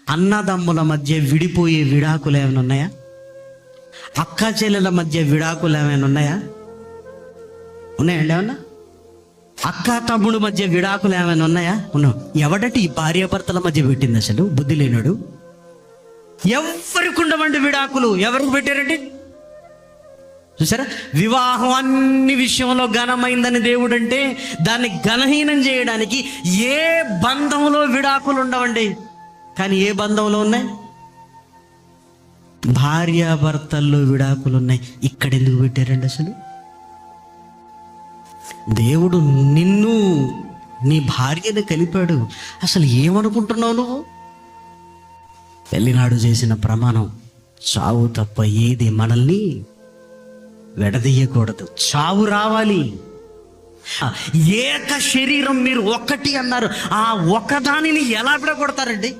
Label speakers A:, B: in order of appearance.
A: అన్నదమ్ముల మధ్య విడిపోయే విడాకులు ఏమైనా ఉన్నాయా? అక్క చెల్లెల మధ్య విడాకులు ఏమైనా ఉన్నాయా? ఉన్నాయండి ఏమన్నా? అక్క తమ్ముడు మధ్య విడాకులు ఏమైనా ఉన్నాయా? ఉన్నావు. ఎవడటి ఈ భార్యాభర్తల మధ్య పెట్టింది? అసలు బుద్ధి లేనాడు. ఎవరికి ఉండవండి విడాకులు. ఎవరికి పెట్టారండి? చూసారా, వివాహం అన్ని విషయంలో ఘనమైందని దేవుడు అంటే దాన్ని ఘనహీనం చేయడానికి ఏ బంధంలో విడాకులు ఉండవండి. కానీ ఏ బంధంలో ఉన్నాయి? భార్యాభర్తల్లో విడాకులు ఉన్నాయి. ఇక్కడ ఎందుకు పెట్టారండి? అసలు దేవుడు నిన్ను నీ భార్యను కలిపాడు. అసలు ఏమనుకుంటున్నావు నువ్వు? పెళ్లినాడు చేసిన ప్రమాణం, చావు తప్ప ఏది మనల్ని విడదీయకూడదు. చావు రావాలి. ఏక శరీరం, మీరు ఒక్కటి అన్నారు. ఆ ఒకదానిని ఎలా విడగొడతారండి?